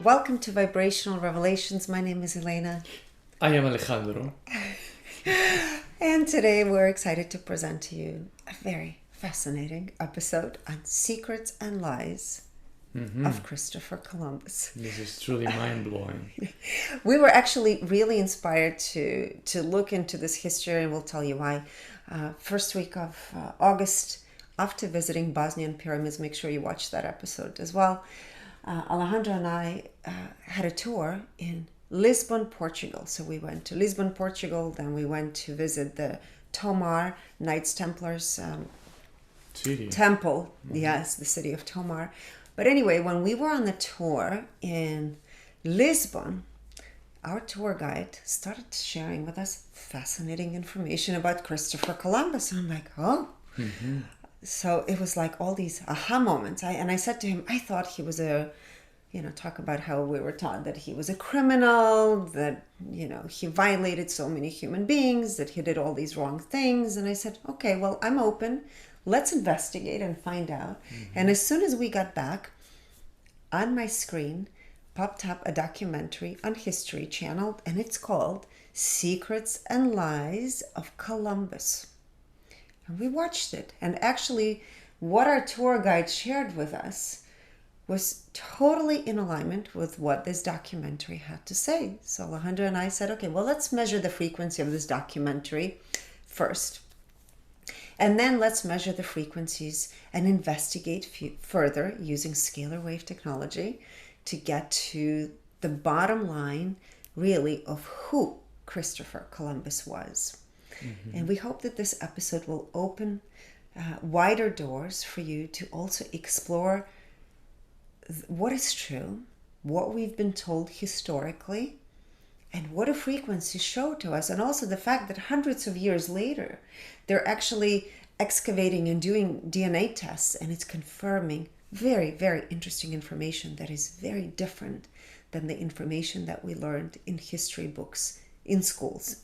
Welcome to Vibrational Revelations. My name is Elena. I am Alejandro. And today we're excited to present to you a very fascinating episode on secrets and lies of Christopher Columbus. This is truly mind-blowing. We were actually really inspired to look into this history, and we'll tell you why. First week of August, after visiting Bosnian pyramids, make sure you watch that episode as well. Alejandro and I had a tour in Lisbon, Portugal. So we went to Lisbon, Portugal, then we went to visit the Tomar, Knights Templars temple. Yes, the city of Tomar. But anyway, when we were on the tour in Lisbon, our tour guide started sharing with us fascinating information about Christopher Columbus. And I'm like, oh. So it was like all these aha moments. I said to him, I thought he was talk about how we were taught that he was a criminal, that, he violated so many human beings, that he did all these wrong things. And I said, okay, well, I'm open. Let's investigate and find out. And as soon as we got back, on my screen popped up a documentary on History Channel, and it's called Secrets and Lies of Columbus. And we watched it. And actually, what our tour guide shared with us was totally in alignment with what this documentary had to say. So Alejandro and I said, okay, well, let's measure the frequency of this documentary first. And then let's measure the frequencies and investigate further using scalar wave technology to get to the bottom line, really, of who Christopher Columbus was. And we hope that this episode will open wider doors for you to also explore what is true, what we've been told historically, and what a frequency show to us. And also the fact that hundreds of years later, they're actually excavating and doing DNA tests, and it's confirming very, very interesting information that is very different than the information that we learned in history books in schools.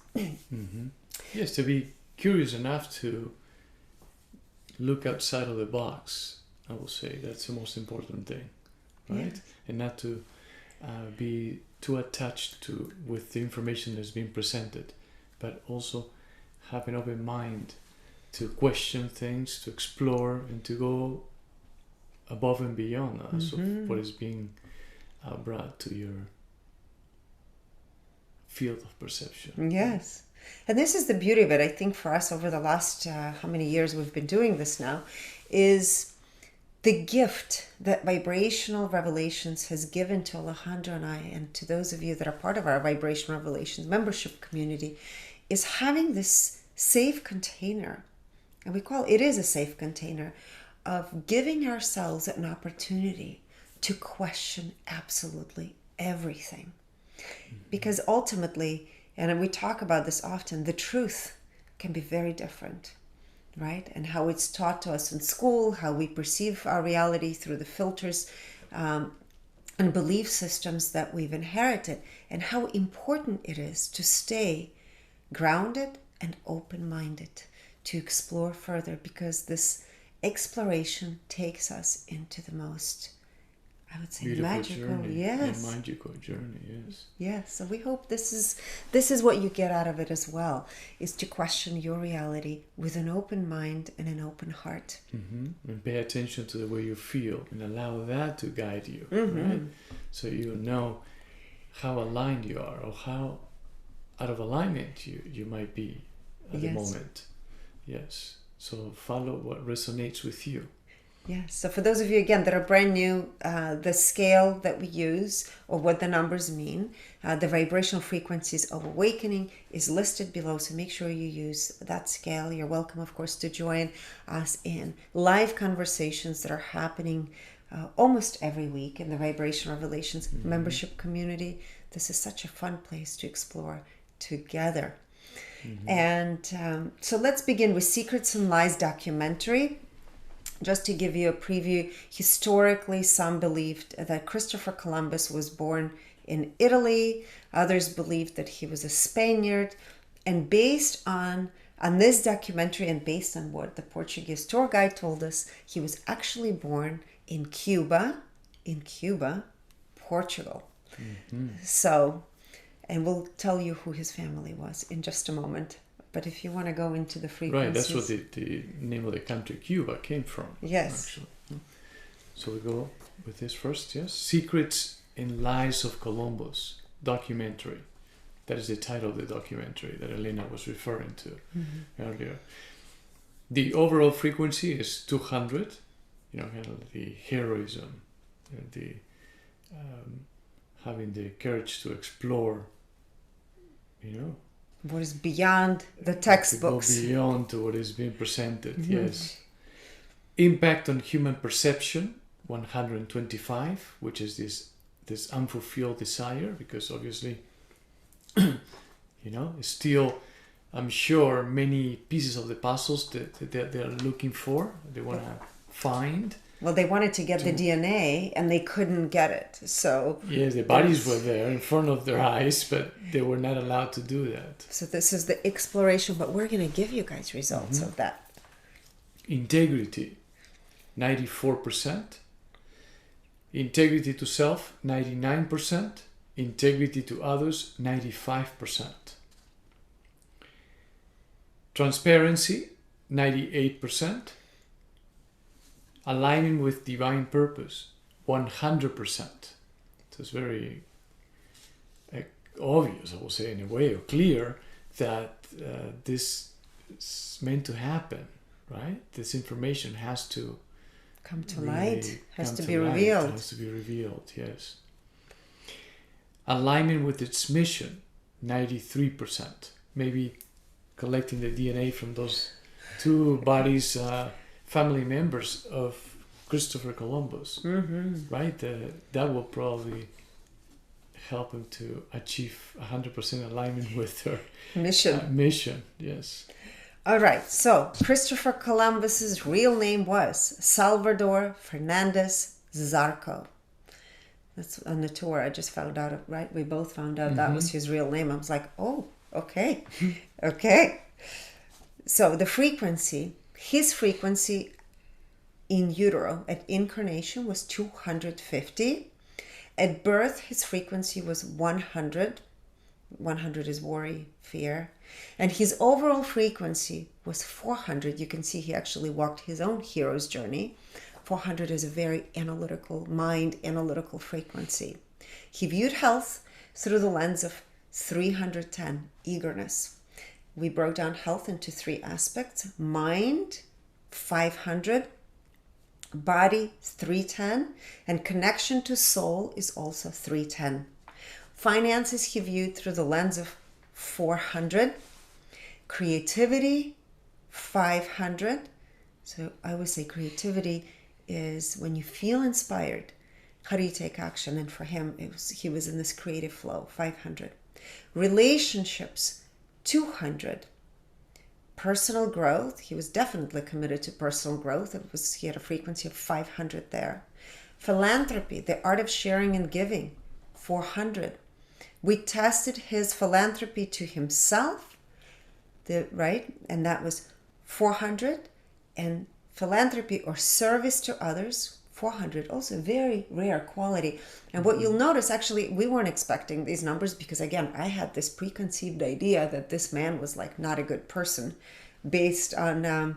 Yes, to be curious enough to look outside of the box, I will say that's the most important thing, right? Yeah. And not to be too attached to with the information that's being presented, but also have an open mind to question things, to explore, and to go above and beyond us of what is being brought to your field of perception. Yes. And this is the beauty of it, I think, for us over the last, how many years we've been doing this now, is the gift that Vibrational Revelations has given to Alejandro and I, and to those of you that are part of our Vibrational Revelations membership community, is having this safe container, and we call it is a safe container, of giving ourselves an opportunity to question absolutely everything. Because ultimately, and we talk about this often, the truth can be very different, right? And how it's taught to us in school, how we perceive our reality through the filters and belief systems that we've inherited, and how important it is to stay grounded and open-minded, to explore further, because this exploration takes us into the most, I would say, beautiful magical journey. Yes. A magical journey, yes. Yes, so we hope this is what you get out of it as well, is to question your reality with an open mind and an open heart. And pay attention to the way you feel and allow that to guide you, right? So you know how aligned you are, or how out of alignment you might be at the moment. Yes. So follow what resonates with you. Yes. So for those of you, again, that are brand new, the scale that we use, or what the numbers mean, the vibrational frequencies of awakening is listed below. So make sure you use that scale. You're welcome, of course, to join us in live conversations that are happening almost every week in the Vibrational Revelations membership community. This is such a fun place to explore together. And so let's begin with Secrets and Lies documentary. Just to give you a preview, historically, some believed that Christopher Columbus was born in Italy. Others believed that he was a Spaniard. And based on this documentary, and based on what the Portuguese tour guide told us, he was actually born in Cuba, Portugal. So, and we'll tell you who his family was in just a moment. But if you want to go into the frequencies. Right, that's what the name of the country, Cuba, came from. Yes. Actually. So we go with this first, yes? Secrets and Lies of Columbus documentary. That is the title of the documentary that Elena was referring to earlier. The overall frequency is 200, kind of the heroism, the having the courage to explore, what is beyond the textbooks. To go beyond to what is being presented, yes. Impact on human perception, 125, which is this unfulfilled desire, because obviously, still, I'm sure, many pieces of the puzzles that they're looking for, they want to find. Well, they wanted to get the DNA and they couldn't get it. So yes, the bodies were there in front of their eyes, but they were not allowed to do that. So this is the exploration, but we're going to give you guys results of that. Integrity, 94%. Integrity to self, 99%. Integrity to others, 95%. Transparency, 98%. Aligning with divine purpose, 100%. So it's very obvious, I will say, in a way, or clear that this is meant to happen, right? This information has to come to light, has to be revealed. It has to be revealed, yes. Alignment with its mission, 93%. Maybe collecting the DNA from those two bodies, family members of Christopher Columbus, right? That will probably help him to achieve 100% alignment with their mission, yes. All right, so Christopher Columbus's real name was Salvador Fernandes Zarco. That's on the tour. I just found out, right? We both found out that was his real name. I was like, oh, okay, okay. So the frequency, his frequency in utero at incarnation was 250. At birth, his frequency was 100. 100 is worry, fear. And his overall frequency was 400. You can see he actually walked his own hero's journey. 400 is a very analytical frequency. He viewed health through the lens of 310, eagerness. We broke down health into 3 aspects. Mind, 500. Body, 310. And connection to soul is also 310. Finances he viewed through the lens of 400. Creativity, 500. So I would say creativity is when you feel inspired, how do you take action? And for him, he was in this creative flow, 500. Relationships, 200. Personal growth, he was definitely committed to personal growth. He had a frequency of 500 there. Philanthropy, the art of sharing and giving, 400. We tested his philanthropy to himself, right? And that was 400. And philanthropy or service to others, 400. Also very rare quality. And what you'll notice, actually, we weren't expecting these numbers because, again, I had this preconceived idea that this man was like not a good person based on,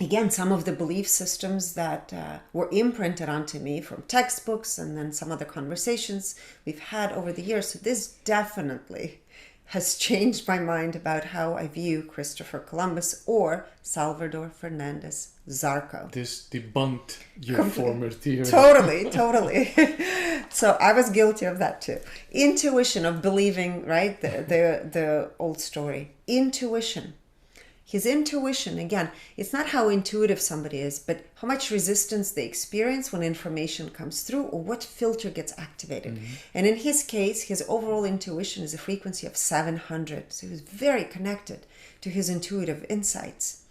again, some of the belief systems that were imprinted onto me from textbooks and then some other conversations we've had over the years. So this definitely has changed my mind about how I view Christopher Columbus or Salvador Fernandes Zarco. This debunked your former theory. Totally. So I was guilty of that too. Intuition of believing, right? The old story. Intuition. His intuition, again, it's not how intuitive somebody is, but how much resistance they experience when information comes through or what filter gets activated. And in his case, his overall intuition is a frequency of 700. So he was very connected to his intuitive insights.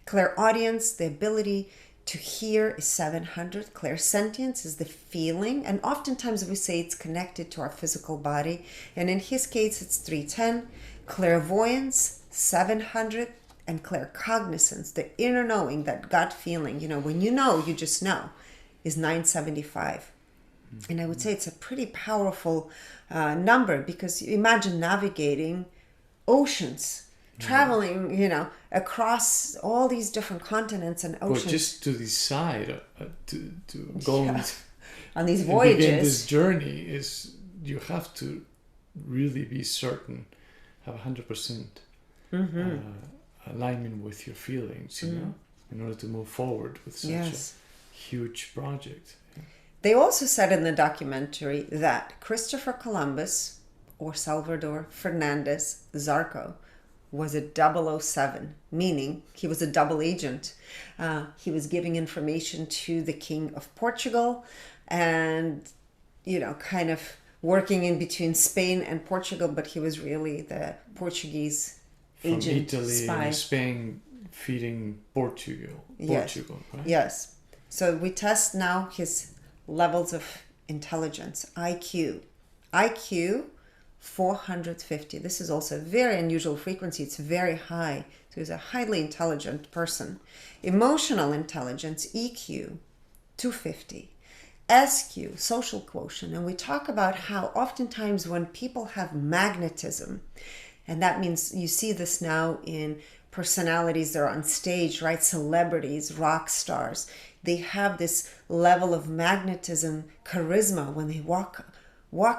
Clairaudience, the ability to hear, is 700. Clairsentience is the feeling. And oftentimes we say it's connected to our physical body. And in his case, it's 310. Clairvoyance, 700. And claircognizance, the inner knowing, that gut feeling, when you know, you just know, is 975. And I would say it's a pretty powerful number, because you imagine navigating oceans, traveling, across all these different continents and oceans. But just to decide to go on these and voyages. begin this journey is, you have to really be certain, have 100% alignment with your feelings, in order to move forward with such a huge project. They also said in the documentary that Christopher Columbus, or Salvador, Fernandes, Zarco, was a 007, meaning he was a double agent. He was giving information to the King of Portugal and, kind of working in between Spain and Portugal, but he was really the Portuguese agent, from Italy spy. and Spain feeding Portugal, Yes. right? Yes. So we test now his levels of intelligence, IQ. IQ 450. This is also a very unusual frequency. It's very high. So he's a highly intelligent person. Emotional intelligence, EQ 250. SQ, social quotient. And we talk about how oftentimes when people have magnetism, and that means you see this now in personalities that are on stage, right? Celebrities, rock stars. They have this level of magnetism, charisma. When they walk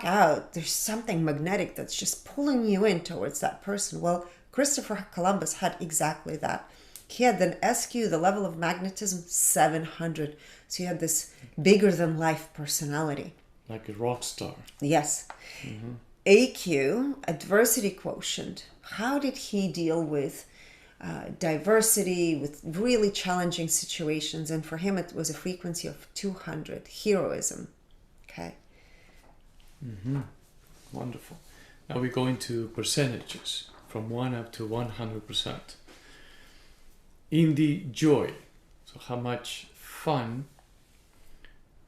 out, there's something magnetic that's just pulling you in towards that person. Well, Christopher Columbus had exactly that. He had an SQ, the level of magnetism, 700. So he had this bigger than life personality. Like a rock star. Yes. AQ, adversity quotient. How did he deal with diversity, with really challenging situations? And for him, it was a frequency of 200. Heroism. Okay. Wonderful. Now we go into percentages from 1 up to 100%. In the joy, so how much fun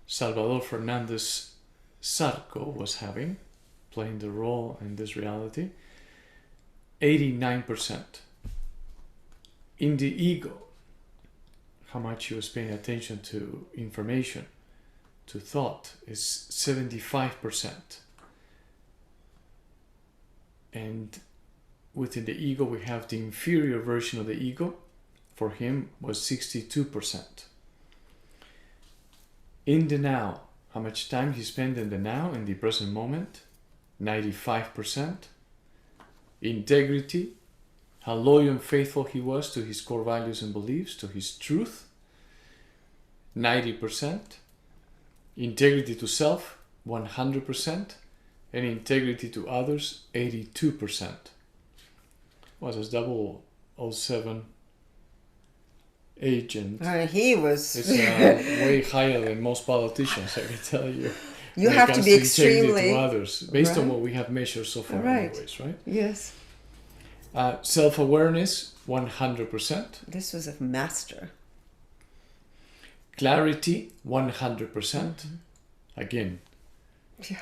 Salvador Fernandes Zarco was having, playing the role in this reality, 89%. In the ego, how much he was paying attention to information, to thought, is 75%. And within the ego, we have the inferior version of the ego. For him, was 62%. In the now, how much time he spent in the now, in the present moment, 95%. Integrity, how loyal and faithful he was to his core values and beliefs, to his truth, 90%. Integrity to self, 100%. And integrity to others, 82%. Was his 007 agent. He was. It's way higher than most politicians, I can tell you. You have to be extremely to others, based on what we have measured so far, anyways, right? Yes. Self-awareness, 100%. This was a master. Clarity, 100%. Again. Yeah.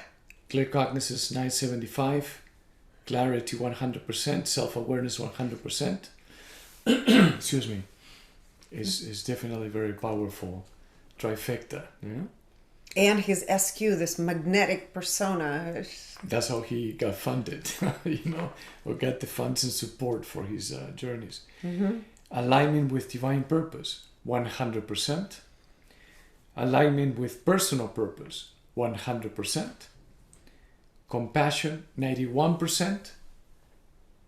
Clear cognizance, 975. Clarity, 100%. Self-awareness, 100%. Excuse me. Is definitely very powerful trifecta. Yeah? And his SQ, this magnetic persona. That's how he got funded, or got the funds and support for his journeys. Alignment with divine purpose, 100%. Alignment with personal purpose, 100%. Compassion, 91%.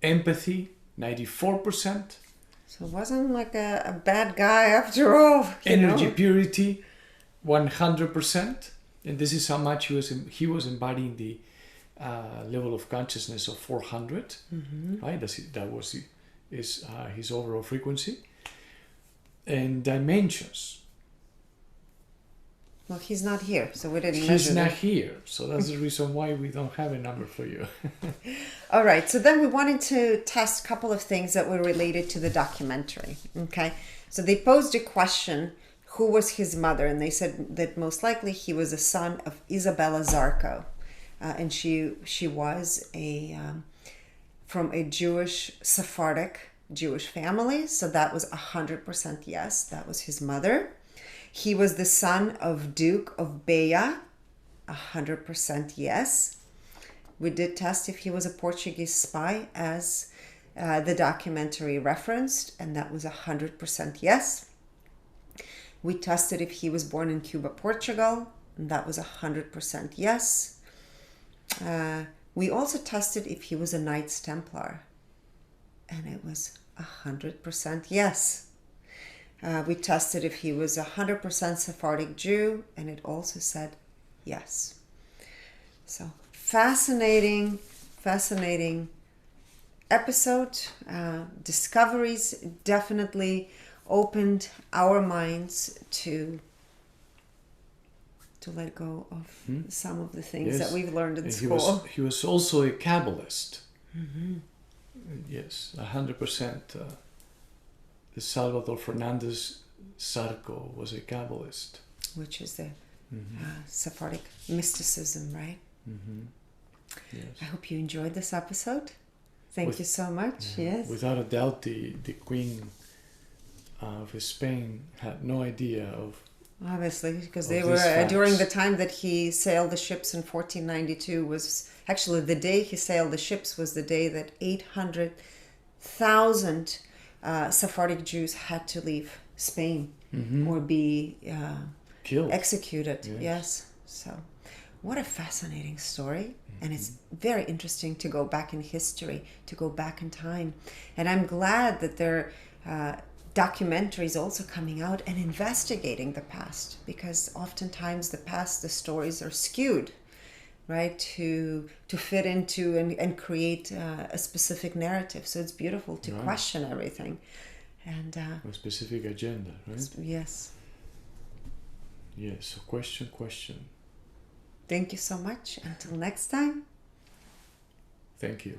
Empathy, 94%. So it wasn't like a bad guy after all. Energy purity, 100%. And this is how much he was embodying the level of consciousness of 400. Right? That was his overall frequency. And dimensions. Well, he's not here, so we didn't measure He's not that. here, so that's the reason why we don't have a number for you. All right, so then we wanted to test a couple of things that were related to the documentary. Okay, so they posed a question: who was his mother? And they said that most likely he was a son of Isabella Zarco, and she was from a Jewish Sephardic Jewish family. So that was 100% yes. That was his mother. He was the son of Duke of Beja, 100% yes. We did test if he was a Portuguese spy, as the documentary referenced, and that was 100% yes. We tested if he was born in Cuba, Portugal, and that was 100% yes. We also tested if he was a Knights Templar, and it was 100% yes. We tested if he was 100% Sephardic Jew, and it also said yes. So fascinating episode. Discoveries definitely opened our minds to let go of some of the things that we've learned in school. He was also a Kabbalist. Yes, 100%. The Salvador Fernandes Zarco was a Kabbalist. Which is the Sephardic mysticism, right? Yes. I hope you enjoyed this episode. Thank you so much. Yes. Without a doubt, the Queen of Spain had no idea of. Obviously, because they were during the time that he sailed the ships in 1492 was actually the day he sailed the ships was the day that 800,000 Sephardic Jews had to leave Spain or be killed, executed. Yes. So, what a fascinating story. And it's very interesting to go back in history, to go back in time. And I'm glad that there are documentaries also coming out and investigating the past, because oftentimes the past, the stories are skewed, right, to fit into and create a specific narrative. So it's beautiful to question everything. And a specific agenda, right? Yes. Yes, so question. Thank you so much. Until next time. Thank you.